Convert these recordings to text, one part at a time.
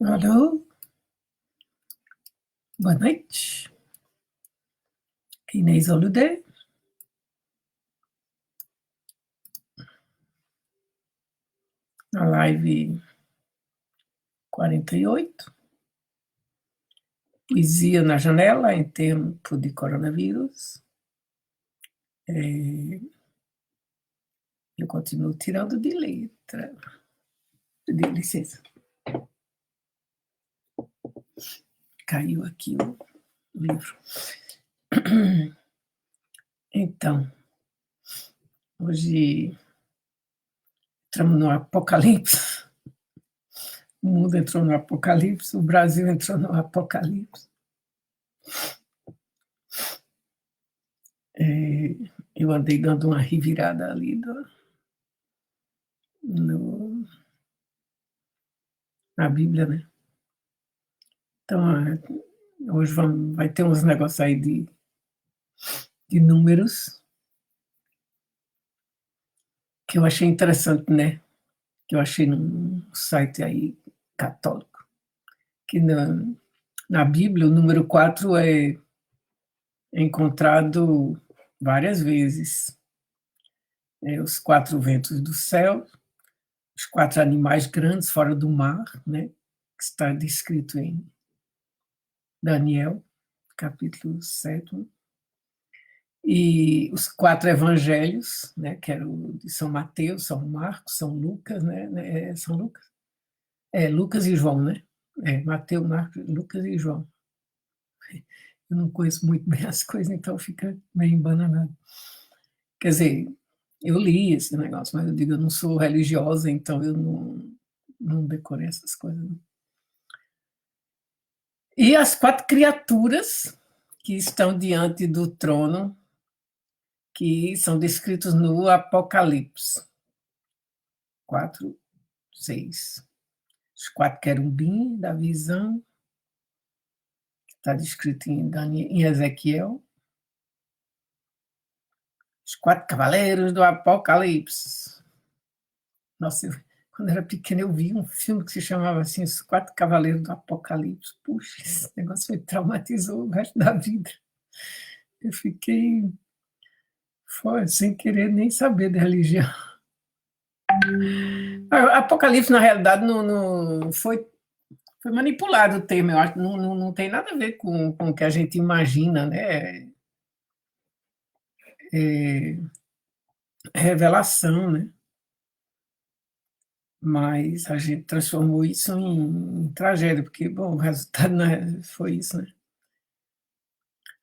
Alô, boa noite. Inês Holiday. Na live 48. Poesia na janela em tempo de coronavírus. Eu continuo tirando de letra. De licença. Caiu aqui o livro. Então, hoje entramos no apocalipse. O mundo entrou no apocalipse, o Brasil entrou no apocalipse. Eu andei dando uma revirada ali na Bíblia, né? Então, hoje vai ter uns negócios aí de números que eu achei interessante, né? Que eu achei num site aí católico, que na Bíblia o número 4 é encontrado várias vezes. Os 4 ventos do céu, os 4 animais grandes fora do mar, né? Que está descrito em Daniel, capítulo 7. E os 4 evangelhos, né, que era o de São Mateus, São Marcos, São Lucas, né, São Lucas? Lucas e João, né? Mateus, Marcos, Lucas e João. Eu não conheço muito bem as coisas, então fica meio embananado. Quer dizer, eu li esse negócio, mas eu digo, eu não sou religiosa, então eu não decorei essas coisas. E as 4 criaturas que estão diante do trono, que são descritos no Apocalipse 4, 6. Os 4 querubins da visão, que está descrito em Ezequiel. Os 4 cavaleiros do Apocalipse. Nossa, quando eu era pequena eu vi um filme que se chamava assim, Os 4 Cavaleiros do Apocalipse. Puxa, esse negócio me traumatizou o resto da vida. Eu fiquei sem querer nem saber de religião. Apocalipse, na realidade, não foi manipulado o termo, eu acho, não tem nada a ver com o que a gente imagina, né? Revelação, né? Mas a gente transformou isso em tragédia, porque, bom, o resultado foi isso, né?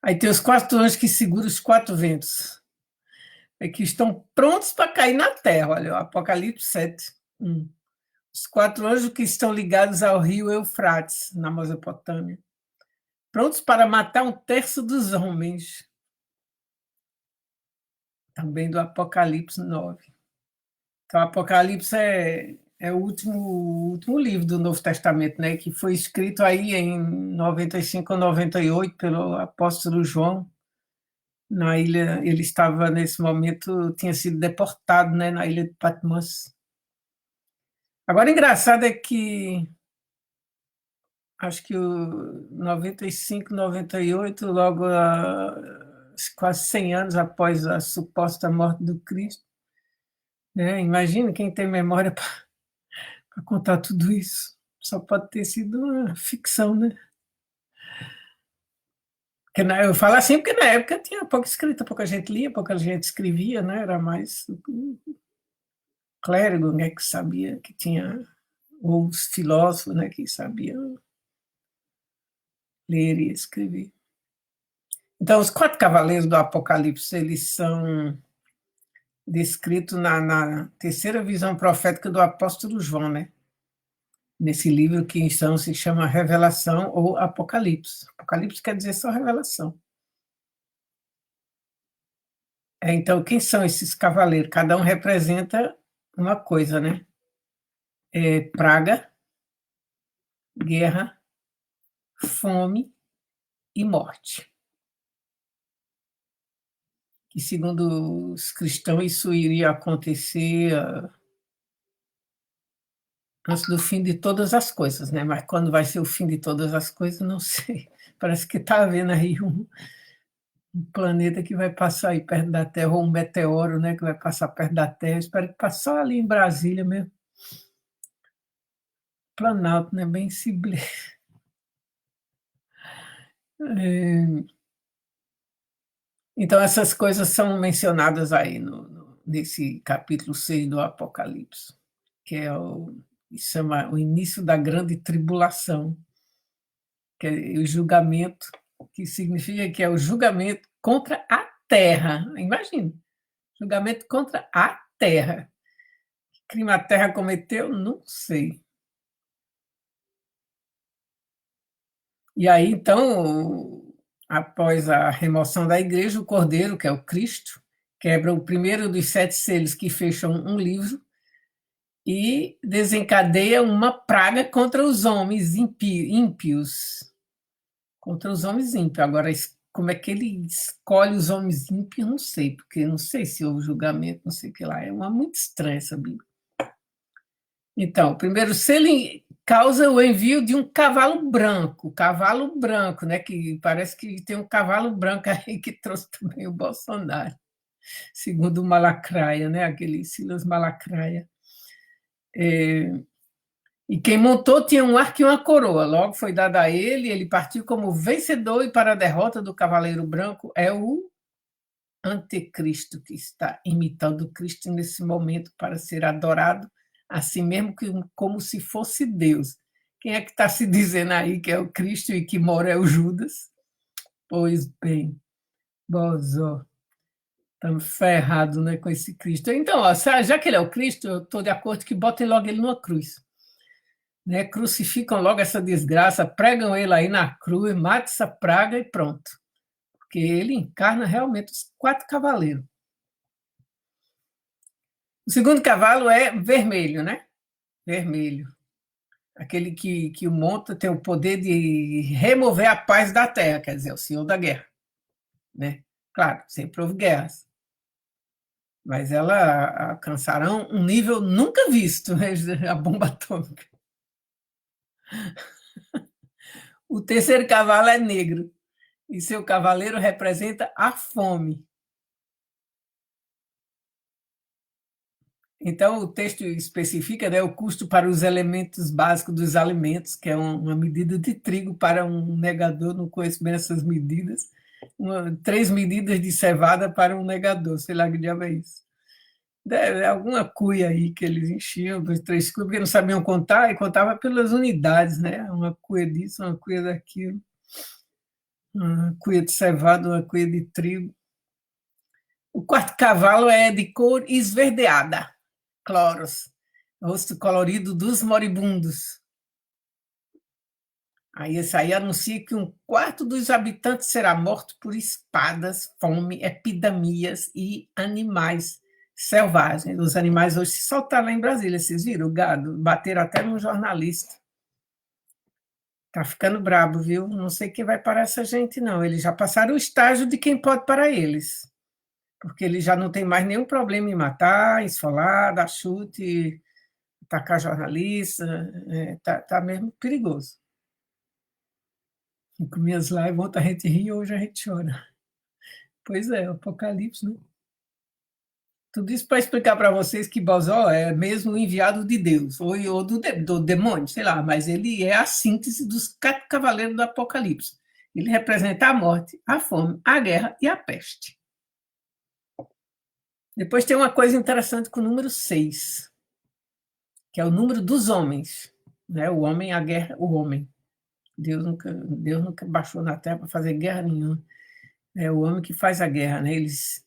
Aí tem os 4 anjos que seguram os 4 ventos, que estão prontos para cair na terra, olha, o Apocalipse 7. Os 4 anjos que estão ligados ao rio Eufrates, na Mesopotâmia, prontos para matar 1/3 dos homens, também do Apocalipse 9. Então, o Apocalipse é o último livro do Novo Testamento, né, que foi escrito aí em 95 ou 98 pelo apóstolo João. Na ilha, ele estava nesse momento, tinha sido deportado, né, na ilha de Patmos. Agora, engraçado é que acho que o 95, 98, logo quase 100 anos após a suposta morte do Cristo, né? Imagina quem tem memória para contar tudo isso. Só pode ter sido uma ficção, né? Porque eu falo assim porque na época tinha pouca escrita, pouca gente lia, pouca gente escrevia, né? Era mais o clérigo, né, que sabia, que tinha, ou os filósofos, né, que sabiam ler e escrever. Então, os 4 cavaleiros do Apocalipse, eles são descritos na terceira visão profética do apóstolo João, né? Nesse livro que então se chama Revelação ou Apocalipse. Apocalipse quer dizer só revelação. Então, quem são esses cavaleiros? Cada um representa uma coisa, né? Praga, guerra, fome e morte. Que, segundo os cristãos, isso iria acontecer antes do fim de todas as coisas, né? Mas quando vai ser o fim de todas as coisas, não sei. Parece que está havendo aí um planeta que vai passar aí perto da Terra, ou um meteoro, né, que vai passar perto da Terra. Espero que passe só ali em Brasília mesmo. Planalto, né? Bem ciblê. Então, essas coisas são mencionadas aí nesse capítulo 6 do Apocalipse, que é chama o início da grande tribulação, que é o julgamento, que significa que é o julgamento contra a terra. Imagina, julgamento contra a terra. Que crime a terra cometeu? Não sei. E aí, então, após a remoção da igreja, o Cordeiro, que é o Cristo, quebra o primeiro dos 7 selos que fecham um livro e desencadeia uma praga contra os homens ímpios. Contra os homens ímpios. Agora, como é que ele escolhe os homens ímpios, não sei, porque não sei se houve julgamento, não sei o que lá. É uma muito estranha essa Bíblia. Então, o primeiro selo causa o envio de um cavalo branco, né? Que parece que tem um cavalo branco aí que trouxe também o Bolsonaro, segundo o Malacraia, né? Aquele Silas Malacraia. E quem montou tinha um arco e uma coroa. Logo foi dada a ele, ele partiu como vencedor, e para a derrota do Cavaleiro Branco é o anticristo, que está imitando Cristo nesse momento para ser adorado, assim mesmo como se fosse Deus. Quem é que está se dizendo aí que é o Cristo e que mora é o Judas? Pois bem, bozó, estamos ferrados, né, com esse Cristo. Então, ó, já que ele é o Cristo, eu estou de acordo que botem logo ele numa cruz. Né, crucificam logo essa desgraça, pregam ele aí na cruz, matam essa praga e pronto. Porque ele encarna realmente os 4 cavaleiros. O segundo cavalo é vermelho, né? Vermelho. Aquele que o monta tem o poder de remover a paz da terra, quer dizer, o senhor da guerra. Né? Claro, sempre houve guerras. Mas elas alcançarão um nível nunca visto, né? A bomba atômica. O terceiro cavalo é negro, e seu cavaleiro representa a fome. Então, o texto especifica, né, o custo para os elementos básicos dos alimentos, que é uma medida de trigo para um negador, não conheço bem essas medidas, 3 medidas de cevada para um negador, sei lá que diabo é isso. É alguma cuia aí que eles enchiam, 2, 3 cuias, porque não sabiam contar, e contava pelas unidades, né? Uma cuia disso, uma cuia daquilo, uma cuia de cevada, uma cuia de trigo. O quarto cavalo é de cor esverdeada, Cloros, rosto colorido dos moribundos. Aí esse aí anuncia que 1/4 dos habitantes será morto por espadas, fome, epidemias e animais selvagens. Os animais hoje se soltaram lá em Brasília, vocês viram? O gado, bateram até num jornalista. Tá ficando brabo, viu? Não sei quem vai parar essa gente, não. Eles já passaram o estágio de quem pode parar eles. Porque eles já não têm mais nenhum problema em matar, esfolar, dar chute, atacar jornalista, tá mesmo perigoso. E com minhas lives, ontem a gente ri, hoje a gente chora. Pois é, o Apocalipse, né? Tudo isso para explicar para vocês que Bozó é mesmo o enviado de Deus, ou do demônio, sei lá, mas ele é a síntese dos 4 cavaleiros do Apocalipse. Ele representa a morte, a fome, a guerra e a peste. Depois tem uma coisa interessante com o número 6, que é o número dos homens. Né? O homem, a guerra, o homem. Deus nunca baixou na terra para fazer guerra nenhuma. É o homem que faz a guerra. Né? Eles,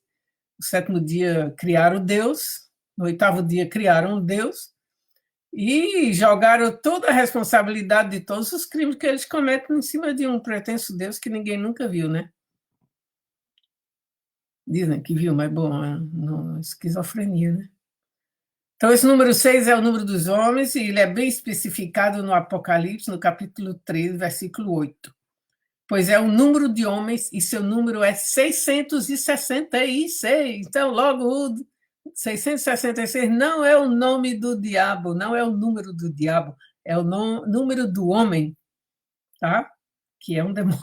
no 7º dia, criaram Deus, no 8º dia, criaram Deus, e jogaram toda a responsabilidade de todos os crimes que eles cometem em cima de um pretenso Deus que ninguém nunca viu, né? Dizem que viu, mas, bom, esquizofrenia, né? Então, esse número 6 é o número dos homens, e ele é bem especificado no Apocalipse, no capítulo 13, versículo 8. Pois é o número de homens, e seu número é 666. Então, logo 666 não é o nome do diabo, não é o número do diabo, é o número do homem, tá? Que é um demônio.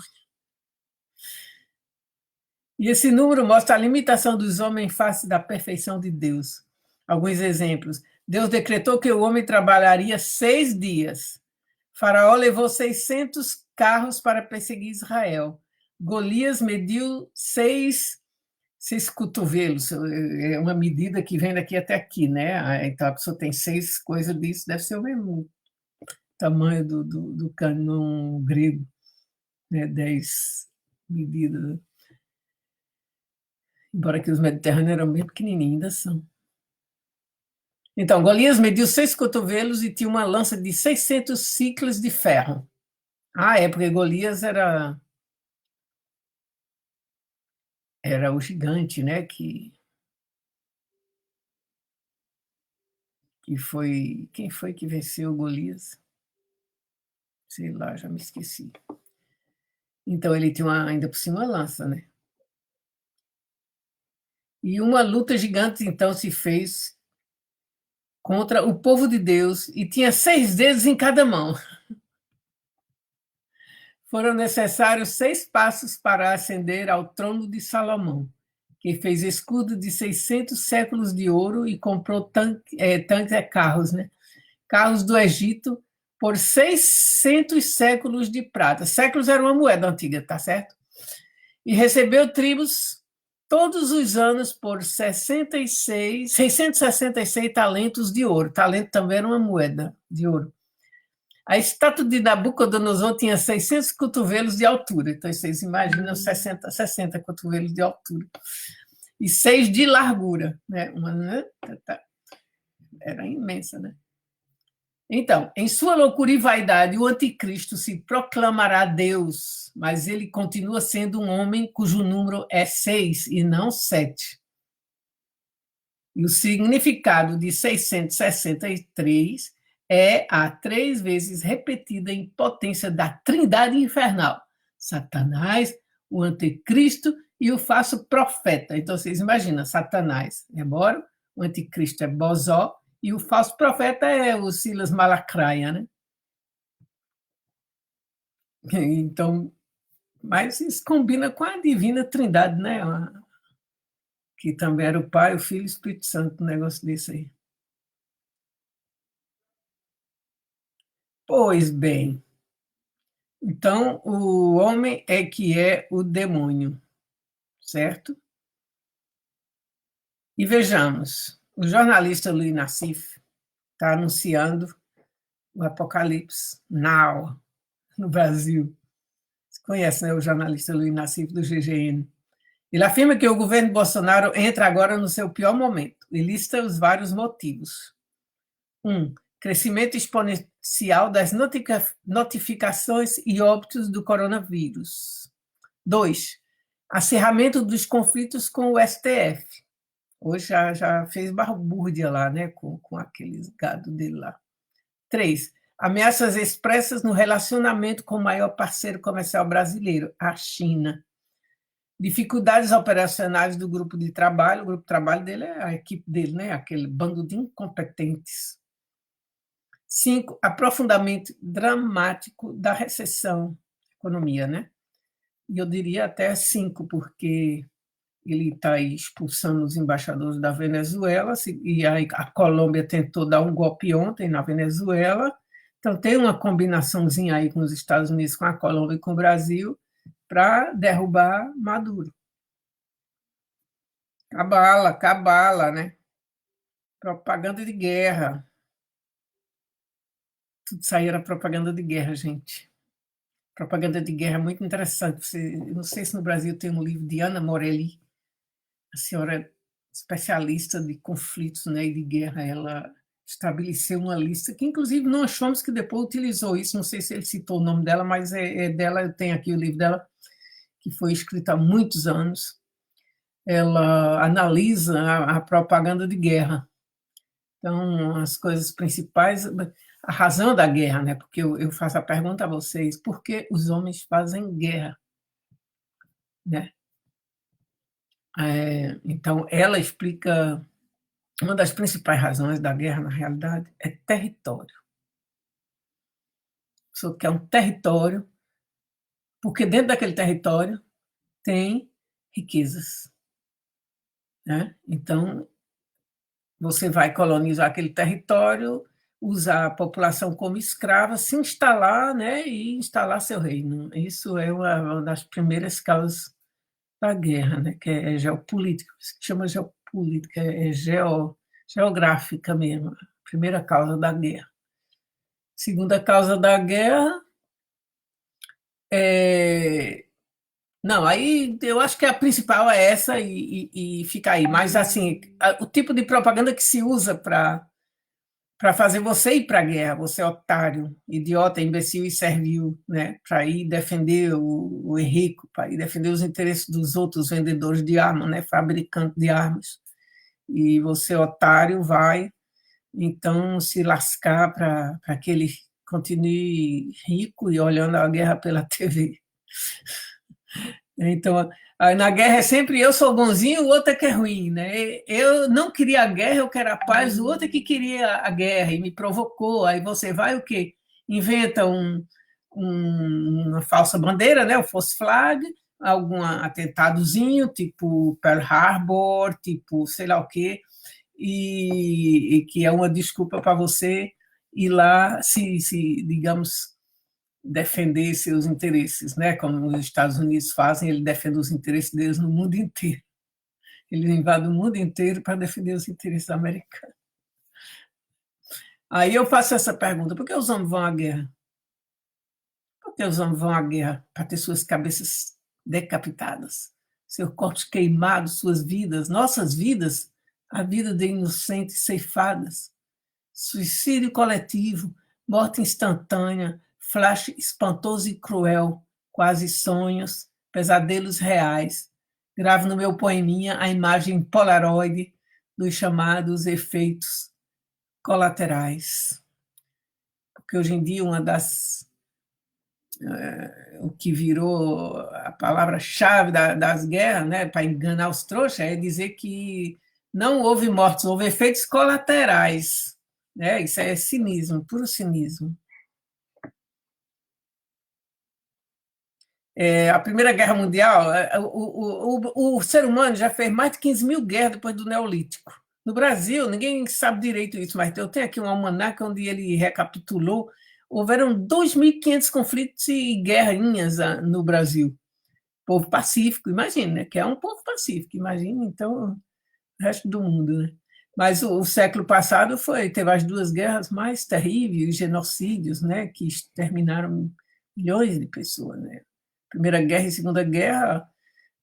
E esse número mostra a limitação dos homens face da perfeição de Deus. Alguns exemplos. Deus decretou que o homem trabalharia 6 dias. Faraó levou 600 carros para perseguir Israel. Golias mediu seis cotovelos, é uma medida que vem daqui até aqui, né? Então a pessoa tem 6 coisas disso, deve ser o mesmo tamanho do cânon grego, né? 10 medidas. Embora que os mediterrâneos eram bem pequenininhos, ainda são. Então, Golias mediu 6 cotovelos e tinha uma lança de 600 ciclos de ferro. Ah, é, porque Golias era o gigante, né? Que foi. Quem foi que venceu Golias? Sei lá, já me esqueci. Então, ele tinha ainda por cima uma lança, né? E uma luta gigante, então, se fez contra o povo de Deus e tinha 6 dedos em cada mão. Foram necessários 6 passos para ascender ao trono de Salomão, que fez escudo de 600 séculos de ouro e comprou carros, né? Carros do Egito por 600 séculos de prata. Séculos era uma moeda antiga, tá certo? E recebeu tribos todos os anos por 666 talentos de ouro. Talento também era uma moeda de ouro. A estátua de Nabucodonosor tinha 600 cotovelos de altura. Então, vocês imaginam 60 cotovelos de altura. E 6 de largura. Né? Era imensa, né? Então, em sua loucura e vaidade, o anticristo se proclamará Deus, mas ele continua sendo um homem cujo número é 6 e não 7. E o significado de 663 é a 3 vezes repetida impotência da trindade infernal. Satanás, o anticristo e o falso profeta. Então, vocês imaginam, Satanás é Boro, o anticristo é Bozó, e o falso profeta é o Silas Malakraia, né? Então, mas isso combina com a divina trindade, né? Que também era o Pai, o Filho e o Espírito Santo, um negócio desse aí. Pois bem, então o homem é que é o demônio, certo? E vejamos, o jornalista Luiz Nassif está anunciando o Apocalipse Now, no Brasil. Você conhece, né, o jornalista Luiz Nassif, do GGN. Ele afirma que o governo Bolsonaro entra agora no seu pior momento e lista os vários motivos. 1. Crescimento exponencial das notificações e óbitos do coronavírus. 2. Acirramento dos conflitos com o STF. Hoje já fez barbúrdia lá, né, com aqueles gado dele lá. 3. Ameaças expressas no relacionamento com o maior parceiro comercial brasileiro, a China. Dificuldades operacionais do grupo de trabalho. O grupo de trabalho dele é a equipe dele, né, aquele bando de incompetentes. 5. Aprofundamento dramático da recessão, economia, né? E eu diria até 5, porque ele está expulsando os embaixadores da Venezuela, e a Colômbia tentou dar um golpe ontem na Venezuela, então tem uma combinaçãozinha aí com os Estados Unidos, com a Colômbia e com o Brasil, para derrubar Maduro. Cabala, né? Propaganda de guerra. Tudo isso aí era propaganda de guerra, gente. Propaganda de guerra é muito interessante. Eu não sei se no Brasil tem um livro de Ana Morelli, a senhora é especialista de conflitos, né, e de guerra. Ela estabeleceu uma lista que, inclusive, não achamos que depois utilizou isso. Não sei se ele citou o nome dela, mas é dela. Eu tenho aqui o livro dela, que foi escrito há muitos anos. Ela analisa a propaganda de guerra. Então, as coisas principais, a razão da guerra, né? Porque eu faço a pergunta a vocês: por que os homens fazem guerra, né? Então, ela explica Uma das principais razões da guerra, na realidade, é território. Você quer um território, porque dentro daquele território tem riquezas, né? Então, você vai colonizar aquele território, usar a população como escrava, se instalar, né, e instalar seu reino. Isso é uma das primeiras causas da guerra, né, que é geopolítica, isso que chama geopolítica, geográfica mesmo, a primeira causa da guerra. Segunda causa da guerra é... Não, aí eu acho que a principal é essa e fica aí. Mas, assim, o tipo de propaganda que se usa para fazer você ir para a guerra, você é otário, idiota, imbecil e servil, né? Para ir defender o Henrico, para ir defender os interesses dos outros vendedores de armas, né? Fabricantes de armas. E você, otário, vai, então, se lascar para que ele continue rico e olhando a guerra pela TV. Então, na guerra é sempre eu sou bonzinho, o outro é que é ruim, né? Eu não queria a guerra, eu quero a paz, o outro é que queria a guerra e me provocou. Aí você vai o quê? Inventa uma falsa bandeira, né? O false flag, algum atentadozinho, tipo Pearl Harbor, tipo sei lá o quê, e que é uma desculpa para você ir lá digamos, defender seus interesses, né? Como os Estados Unidos fazem, ele defende os interesses deles no mundo inteiro. Ele invade o mundo inteiro para defender os interesses americanos. Aí eu faço essa pergunta: por que os homens vão à guerra? Por que os homens vão à guerra? Para ter suas cabeças decapitadas, seus corpos queimados, suas vidas, nossas vidas, a vida de inocentes ceifadas, suicídio coletivo, morte instantânea, flash espantoso e cruel, quase sonhos, pesadelos reais. Gravo no meu poeminha a imagem polaroide dos chamados efeitos colaterais. Porque hoje em dia o que virou a palavra-chave das guerras, né, para enganar os trouxas, é dizer que não houve mortes, houve efeitos colaterais. Né? Isso é cinismo, puro cinismo. A Primeira Guerra Mundial, o ser humano já fez mais de 15 mil guerras depois do Neolítico. No Brasil, ninguém sabe direito isso, mas eu tenho aqui um almanaque onde ele recapitulou. Houveram 2.500 conflitos e guerrinhas no Brasil. Povo pacífico, imagina, né? Que é um povo pacífico, imagina, então, o resto do mundo, né? Mas o século passado teve as duas guerras mais terríveis, genocídios, né? Que exterminaram milhões de pessoas, né? Primeira Guerra e Segunda Guerra. A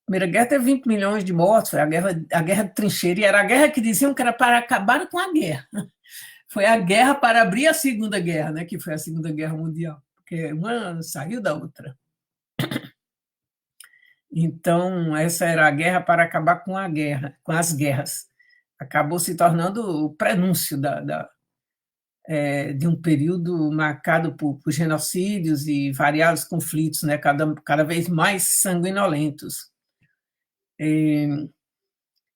Primeira Guerra teve 20 milhões de mortos, foi a guerra de trincheira, e era a guerra que diziam que era para acabar com a guerra. Foi a guerra para abrir a Segunda Guerra, né, que foi a Segunda Guerra Mundial, porque uma saiu da outra. Então, essa era a guerra para acabar com a guerra, com as guerras. Acabou se tornando o prenúncio de um período marcado por genocídios e variados conflitos, né, cada vez mais sanguinolentos.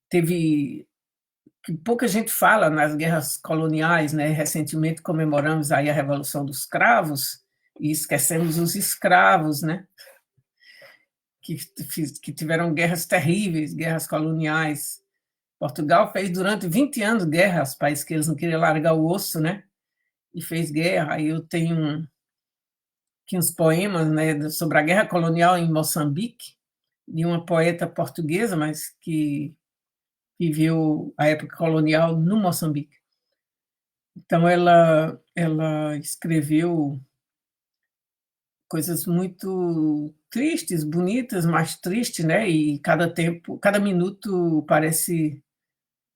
Teve que pouca gente fala nas guerras coloniais, né? Recentemente comemoramos aí a Revolução dos Cravos e esquecemos os escravos, né? Que tiveram guerras terríveis, guerras coloniais. Portugal fez durante 20 anos guerra aos países que eles não queriam largar o osso, né? E fez guerra. Aí eu tenho aqui uns poemas, né, sobre a guerra colonial em Moçambique, de uma poeta portuguesa, mas que viveu a época colonial no Moçambique. Então, ela escreveu coisas muito tristes, bonitas, mas tristes, né? E cada minuto parece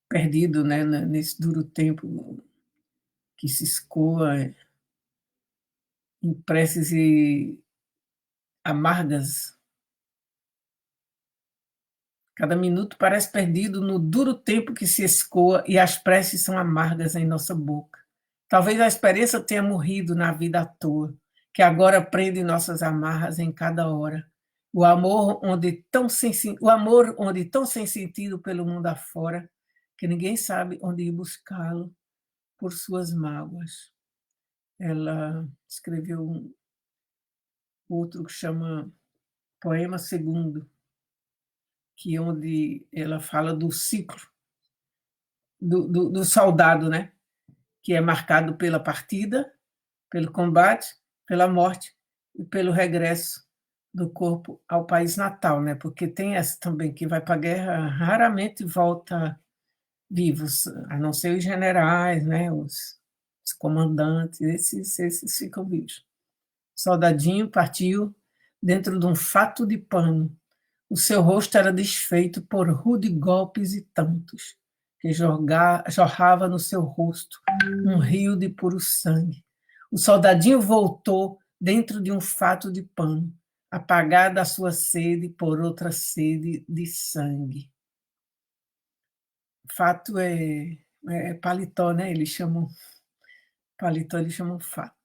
perdido, né? Nesse duro tempo que se escoa em preces amargas. Cada minuto parece perdido no duro tempo que se escoa e as preces são amargas em nossa boca. Talvez a esperança tenha morrido na vida à toa, que agora prende nossas amarras em cada hora. O amor onde tão sem sentido pelo mundo afora, que ninguém sabe onde ir buscá-lo por suas mágoas. Ela escreveu outro que chama Poema Segundo, que é onde ela fala do ciclo do soldado, né? Que é marcado pela partida, pelo combate, pela morte e pelo regresso do corpo ao país natal, né? Porque tem essa também, que vai para a guerra raramente volta vivos, a não ser os generais, né? Os comandantes, esses ficam vivos. O soldadinho partiu dentro de um fato de pano. O seu rosto era desfeito por rude golpes e tantos, que jorrava no seu rosto um rio de puro sangue. O soldadinho voltou dentro de um fato de pano, apagada a sua sede por outra sede de sangue. Fato é paletó, né? Eles chamam paletó, eles chamam fato.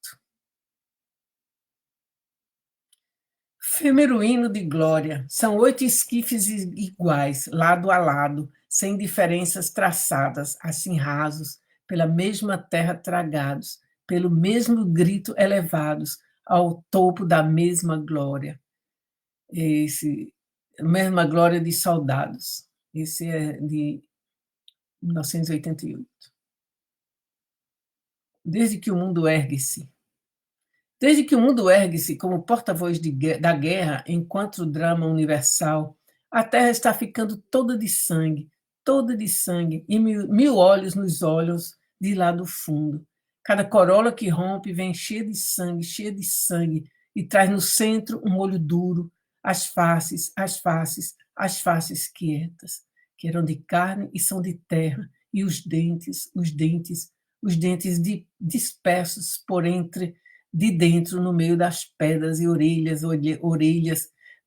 Efêmero hino de glória. São 8 esquifes iguais, lado a lado, sem diferenças traçadas, assim rasos, pela mesma terra tragados, pelo mesmo grito elevados, ao topo da mesma glória. Esse, mesma glória de soldados. Esse é de 1988. Desde que o mundo ergue-se. Desde que o mundo ergue-se como porta-voz da guerra enquanto o drama universal, a terra está ficando toda de sangue, e mil olhos nos olhos de lá do fundo. Cada corola que rompe vem cheia de sangue, e traz no centro um olho duro, as faces quietas, que eram de carne e são de terra, e os dentes dispersos por entre de dentro, no meio das pedras e orelhas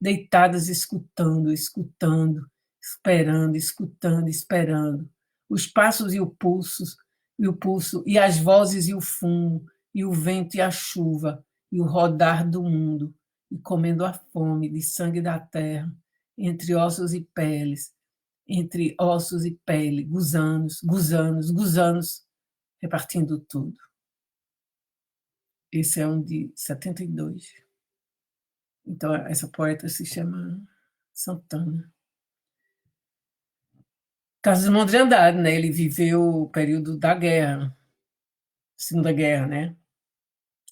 deitadas escutando, esperando. Os passos e o pulso, e as vozes e o fumo, e o vento e a chuva, e o rodar do mundo, e comendo a fome de sangue da terra, entre ossos e peles, gusanos, repartindo tudo. Esse é um de 72. Então, essa poeta se chama Santana. Carlos Drummond de Andrade, né? Ele viveu o período da guerra, Segunda Guerra, né?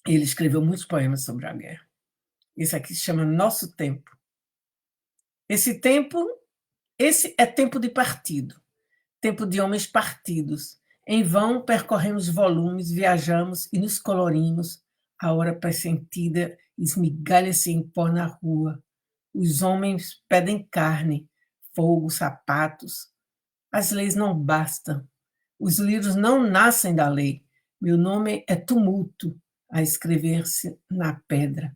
Ele escreveu muitos poemas sobre a guerra. Esse aqui se chama Nosso Tempo. Esse é tempo de partido, tempo de homens partidos. Em vão percorremos volumes, viajamos e nos colorimos. A hora pressentida esmigalha-se em pó na rua. Os homens pedem carne, fogo, sapatos. As leis não bastam. Os livros não nascem da lei. Meu nome é tumulto a escrever-se na pedra.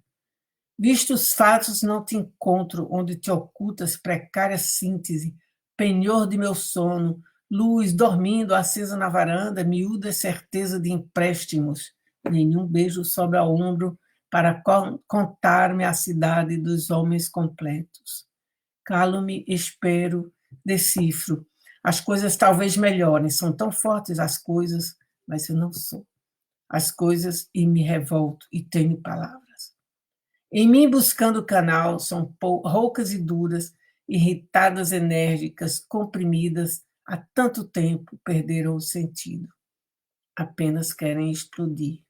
Visto os fatos, não te encontro onde te ocultas precária síntese, penhor de meu sono, luz dormindo acesa na varanda, miúda certeza de empréstimos. Nenhum beijo sobre ao ombro para contar-me a cidade dos homens completos. Calo-me, espero, decifro. As coisas talvez melhorem, são tão fortes as coisas, mas eu não sou. As coisas e me revolto e tenho palavras. Em mim buscando o canal, são roucas e duras, irritadas, enérgicas, comprimidas, há tanto tempo perderam o sentido. Apenas querem explodir.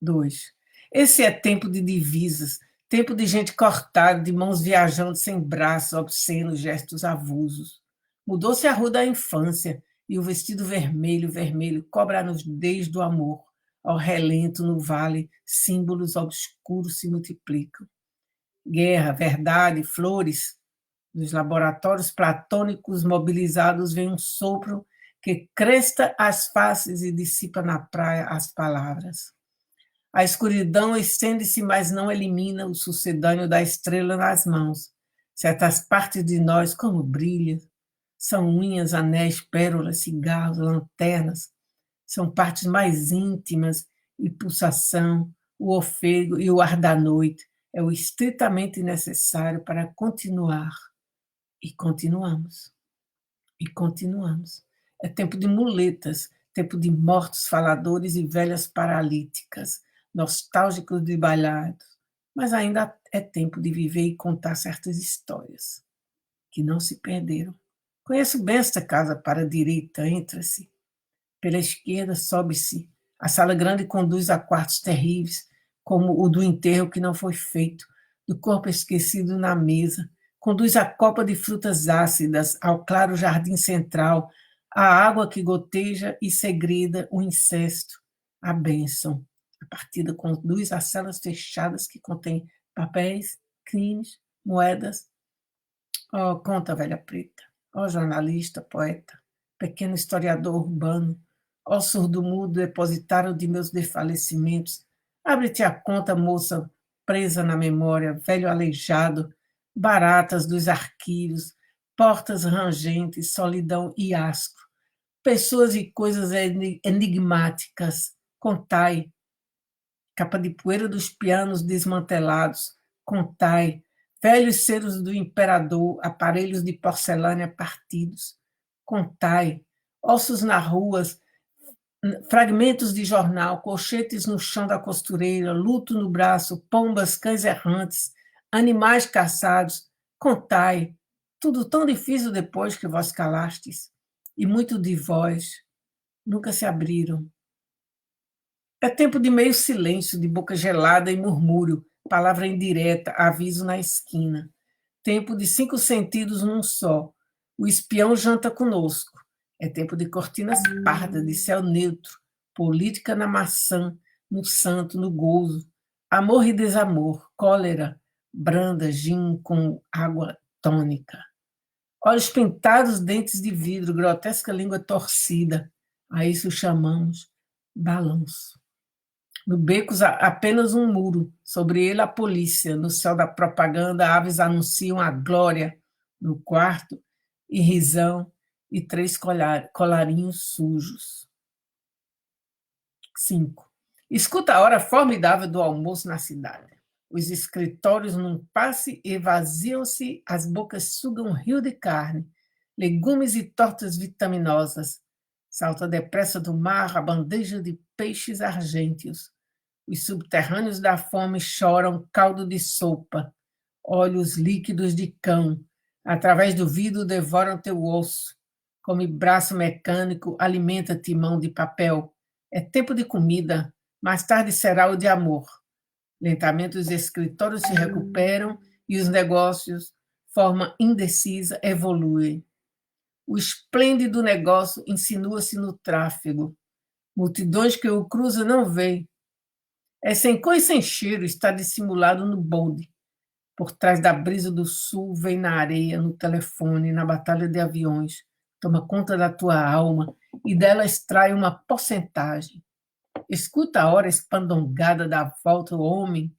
2. Esse é tempo de divisas, tempo de gente cortada, de mãos viajando sem braços, obscenos, gestos avulsos. Mudou-se a rua da infância, e o vestido vermelho, vermelho, cobra a nudez do amor. Ao relento no vale, símbolos obscuros se multiplicam. Guerra, verdade, flores. Dos laboratórios platônicos mobilizados vem um sopro que cresta as faces e dissipa na praia as palavras. A escuridão estende-se, mas não elimina o sucedâneo da estrela nas mãos. Certas partes de nós, como brilham, são unhas, anéis, pérolas, cigarros, lanternas. São partes mais íntimas e pulsação, o ofego e o ar da noite. É o estritamente necessário para continuar. E continuamos. E continuamos. É tempo de muletas, tempo de mortos faladores e velhas paralíticas, nostálgicos de bailados, mas ainda é tempo de viver e contar certas histórias que não se perderam. Conheço bem esta casa para a direita, entra-se. Pela esquerda, sobe-se. A sala grande conduz a quartos terríveis, como o do enterro que não foi feito, do corpo esquecido na mesa. Conduz a copa de frutas ácidas ao claro jardim central, a água que goteja e segreda o incesto, a bênção. A partida conduz às celas fechadas que contêm papéis, crimes, moedas. Oh, conta, velha preta. Ó jornalista, poeta, pequeno historiador urbano, ó surdo-mudo depositário de meus desfalecimentos, abre-te a conta, moça presa na memória, velho aleijado, baratas dos arquivos, portas rangentes, solidão e asco, pessoas e coisas enigmáticas, contai, capa de poeira dos pianos desmantelados, contai, velhos selos do imperador, aparelhos de porcelana partidos, contai, ossos nas ruas, fragmentos de jornal, colchetes no chão da costureira, luto no braço, pombas, cães errantes, animais caçados, contai, tudo tão difícil depois que vós calastes, e muito de vós nunca se abriram. É tempo de meio silêncio, de boca gelada e murmúrio, palavra indireta, aviso na esquina. Tempo de 5 sentidos num só. O espião janta conosco. É tempo de cortinas pardas, de céu neutro, política na maçã, no santo, no gozo. Amor e desamor, cólera, branda, gin com água tônica. Olhos pintados, dentes de vidro, grotesca língua torcida. A isso chamamos balanço. No beco, apenas um muro, sobre ele a polícia. No céu da propaganda, aves anunciam a glória. No quarto, irrisão e 3 colarinhos sujos. 5. Escuta a hora formidável do almoço na cidade. Os escritórios num passe esvaziam-se, as bocas sugam um rio de carne, legumes e tortas vitaminosas. Salta depressa do mar a bandeja de peixes argênteos. Os subterrâneos da fome choram caldo de sopa, olhos líquidos de cão, através do vidro devoram teu osso, come braço mecânico, alimenta timão de papel. É tempo de comida, mais tarde será o de amor. Lentamente os escritórios se recuperam e os negócios, forma indecisa, evoluem. O esplêndido negócio insinua-se no tráfego. Multidões que o cruzam não veem. É sem cor e sem cheiro, está dissimulado no bonde. Por trás da brisa do sul, vem na areia, no telefone, na batalha de aviões. Toma conta da tua alma e dela extrai uma porcentagem. Escuta a hora espandongada da volta ao homem,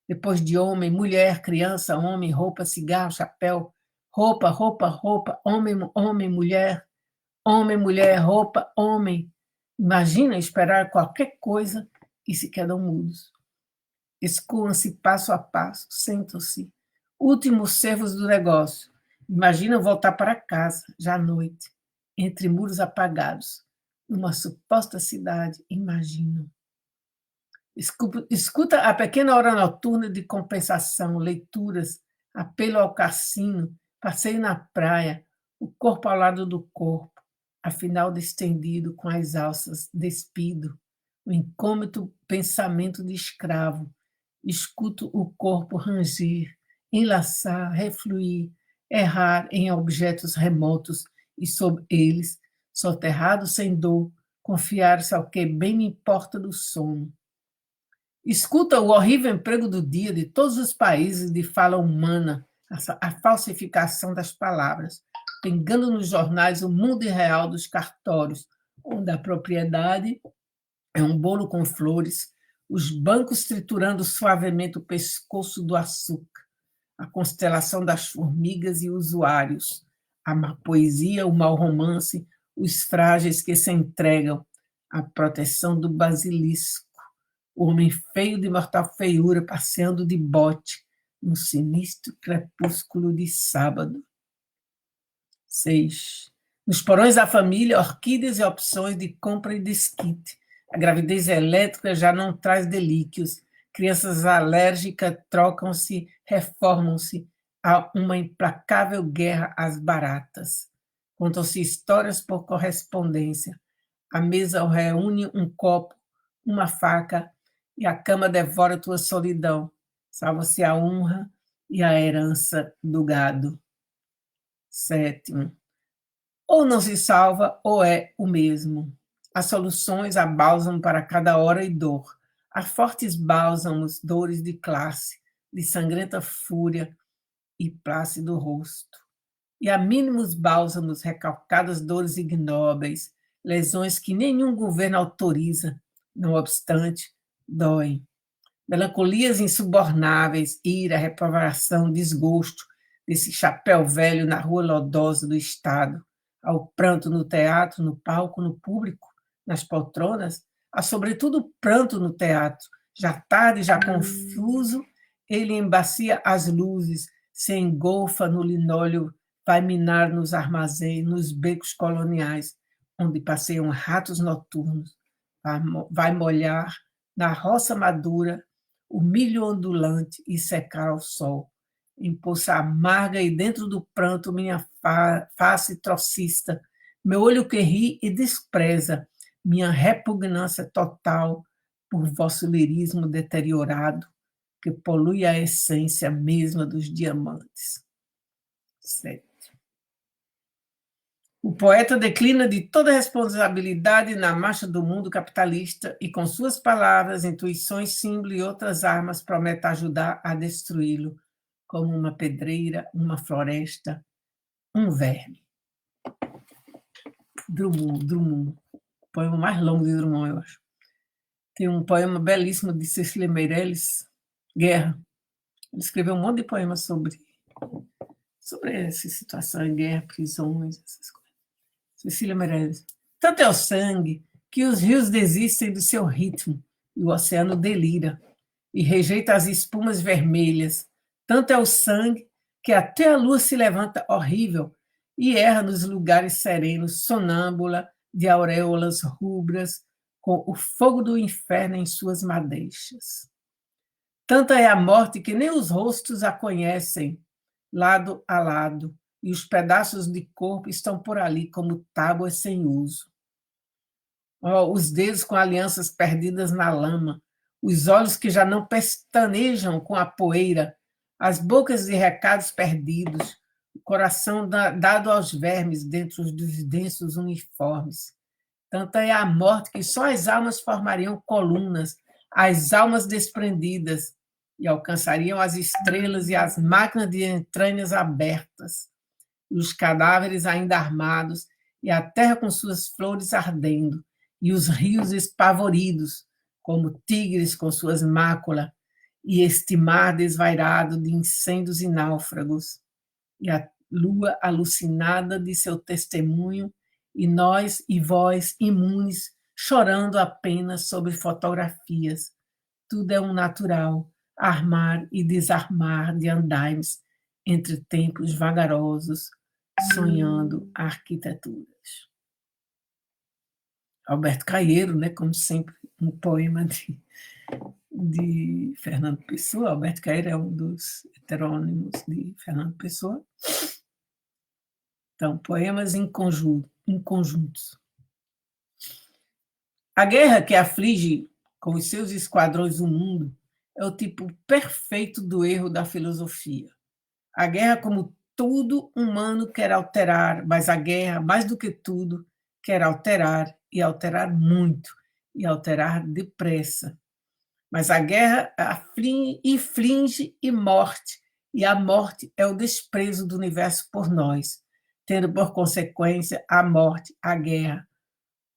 depois de homem, mulher, criança, homem, roupa, cigarro, chapéu, roupa, roupa, roupa, homem, homem, mulher, roupa, homem. Imagina esperar qualquer coisa e se quedam mudos. Escoam-se passo a passo, sentam-se. Últimos servos do negócio. Imaginam voltar para casa, já à noite, entre muros apagados, numa suposta cidade, imaginam. Escuta a pequena hora noturna de compensação, leituras, apelo ao cassino, passeio na praia, o corpo ao lado do corpo, afinal distendido com as alças, despido, o incômodo pensamento de escravo. Escuto o corpo ranger, enlaçar, refluir, errar em objetos remotos e sob eles, soterrado sem dor, confiar-se ao que bem me importa do sono. Escuta o horrível emprego do dia de todos os países de fala humana, a falsificação das palavras, pingando nos jornais o mundo irreal dos cartórios, onde a propriedade é um bolo com flores, os bancos triturando suavemente o pescoço do açúcar, a constelação das formigas e usuários, a má poesia, o mau romance, os frágeis que se entregam, a proteção do basilisco, o homem feio de mortal feiura passeando de bote no sinistro crepúsculo de sábado. 6. Nos porões da família, orquídeas e opções de compra e desquite. A gravidez elétrica já não traz delíquios. Crianças alérgicas trocam-se, reformam-se. Há uma implacável guerra às baratas. Contam-se histórias por correspondência. A mesa reúne um copo, uma faca, e a cama devora tua solidão. Salva-se a honra e a herança do gado. 7. Ou não se salva, ou é o mesmo. Há soluções, há bálsamo para cada hora e dor. Há fortes bálsamos, dores de classe, de sangrenta fúria e plácido rosto. E há mínimos bálsamos, recalcadas dores ignóbeis, lesões que nenhum governo autoriza, não obstante, doem. Melancolias insubornáveis, ira, reprovação, desgosto, desse chapéu velho na rua lodosa do Estado, ao pranto no teatro, no palco, no público, nas poltronas, há sobretudo pranto no teatro, já tarde, já confuso, ele embacia as luzes, se engolfa no linóleo, vai minar nos armazéns, nos becos coloniais, onde passeiam ratos noturnos, vai molhar na roça madura o milho ondulante e secar ao sol. Em poça amarga e dentro do pranto minha face trocista, meu olho que ri e despreza, minha repugnância total por vosso lirismo deteriorado, que polui a essência mesma dos diamantes. 7. O poeta declina de toda responsabilidade na marcha do mundo capitalista e, com suas palavras, intuições, símbolo e outras armas, promete ajudar a destruí-lo, como uma pedreira, uma floresta, um verme. Drummond. O poema mais longo de Drummond, eu acho. Tem um poema belíssimo de Cecília Meirelles, Guerra. Ele escreveu um monte de poemas sobre essa situação, guerra, prisões, essas coisas. Cecília Meirelles. Tanto é o sangue que os rios desistem do seu ritmo e o oceano delira e rejeita as espumas vermelhas. Tanto é o sangue que até a lua se levanta horrível e erra nos lugares serenos, sonâmbula de auréolas rubras, com o fogo do inferno em suas madeixas. Tanta é a morte que nem os rostos a conhecem, lado a lado, e os pedaços de corpo estão por ali como tábuas sem uso. Os dedos com alianças perdidas na lama, os olhos que já não pestanejam com a poeira, as bocas de recados perdidos, o coração dado aos vermes dentro dos densos uniformes. Tanta é a morte que só as almas formariam colunas, as almas desprendidas, e alcançariam as estrelas e as máquinas de entranhas abertas, e os cadáveres ainda armados, e a terra com suas flores ardendo, e os rios espavoridos, como tigres com suas máculas, e este mar desvairado de incêndios e náufragos, e a lua alucinada de seu testemunho, e nós e vós imunes, chorando apenas sobre fotografias. Tudo é um natural, armar e desarmar de andaimes entre tempos vagarosos, sonhando arquiteturas. Alberto Caeiro, né, como sempre, um poema de Fernando Pessoa. Alberto Caeiro é um dos heterônimos de Fernando Pessoa. Então, poemas em conjuntos. A guerra que aflige com os seus esquadrões o mundo é o tipo perfeito do erro da filosofia. A guerra, como tudo humano, quer alterar, mas a guerra, mais do que tudo, quer alterar, e alterar muito, e alterar depressa. Mas a guerra inflige e morte, e a morte é o desprezo do universo por nós, tendo por consequência a morte, a guerra.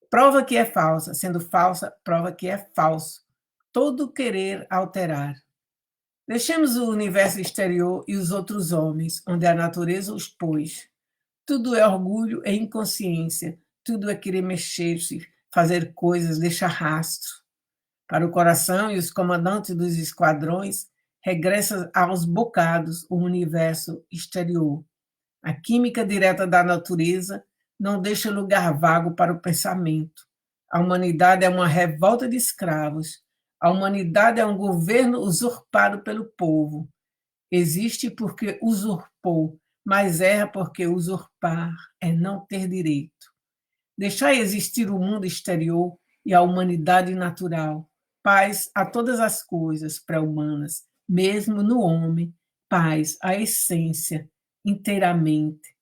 Prova que é falsa, sendo falsa, prova que é falso. Todo querer alterar. Deixemos o universo exterior e os outros homens, onde a natureza os pôs. Tudo é orgulho e inconsciência, tudo é querer mexer-se, fazer coisas, deixar rastro. Para o coração e os comandantes dos esquadrões, regressa aos bocados o universo exterior. A química direta da natureza, não deixa lugar vago para o pensamento. A humanidade é uma revolta de escravos. A humanidade é um governo usurpado pelo povo. Existe porque usurpou, mas erra porque usurpar é não ter direito. Deixai existir o mundo exterior e a humanidade natural. Paz a todas as coisas pré-humanas, mesmo no homem, paz à essência inteiramente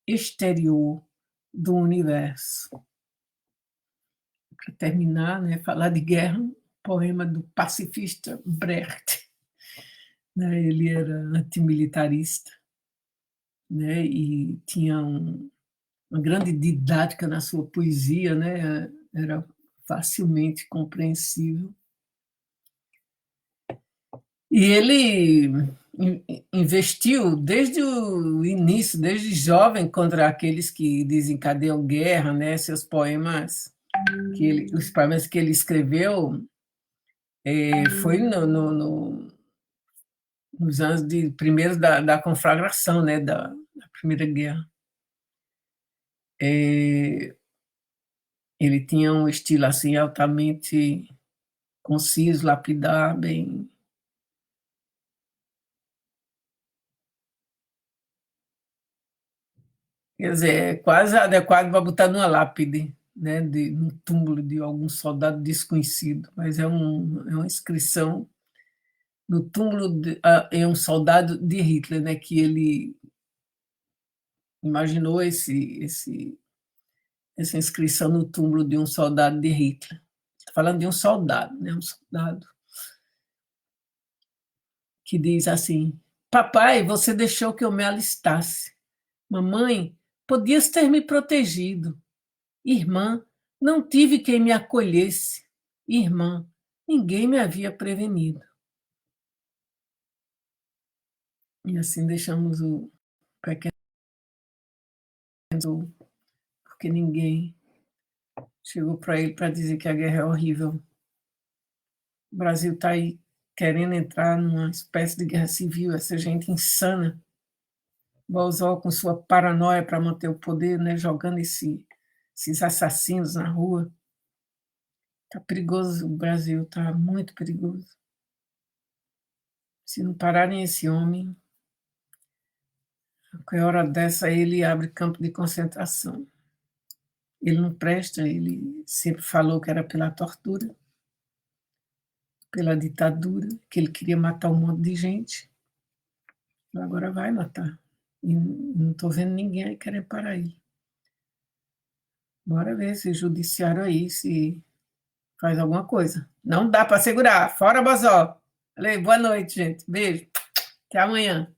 exterior do universo. Para terminar, né, falar de guerra, um poema do pacifista Brecht. Né, ele era antimilitarista, né, e tinha uma grande didática na sua poesia, né, era facilmente compreensível. E ele investiu desde o início, desde jovem, contra aqueles que desencadeiam guerra, né? Seus poemas, os poemas que ele escreveu, foi nos anos primeiros da conflagração, né? Da Primeira Guerra. Ele tinha um estilo assim altamente conciso, lapidar, bem. Quer dizer, é quase adequado para botar numa lápide, né, num túmulo de algum soldado desconhecido, mas é uma inscrição no túmulo em um soldado de Hitler, né, que ele imaginou essa inscrição no túmulo de um soldado de Hitler. Estou falando de um soldado, né, um soldado que diz assim: Papai, você deixou que eu me alistasse. Mamãe, podias ter me protegido. Irmã, não tive quem me acolhesse. Irmã, ninguém me havia prevenido. E assim deixamos o pequeno, porque ninguém chegou para ele para dizer que a guerra é horrível. O Brasil está aí querendo entrar numa espécie de guerra civil, essa gente insana. Bolsonaro com sua paranoia para manter o poder, né, jogando esses assassinos na rua. Está perigoso o Brasil, está muito perigoso. Se não pararem esse homem, qualquer hora dessa ele abre campo de concentração. Ele não presta, ele sempre falou que era pela tortura, pela ditadura, que ele queria matar um monte de gente. Agora vai matar. E não estou vendo ninguém aí querer parar ele. Bora ver se o judiciário aí se faz alguma coisa. Não dá para segurar. Fora, Bozó. Falei, boa noite, gente. Beijo. Até amanhã.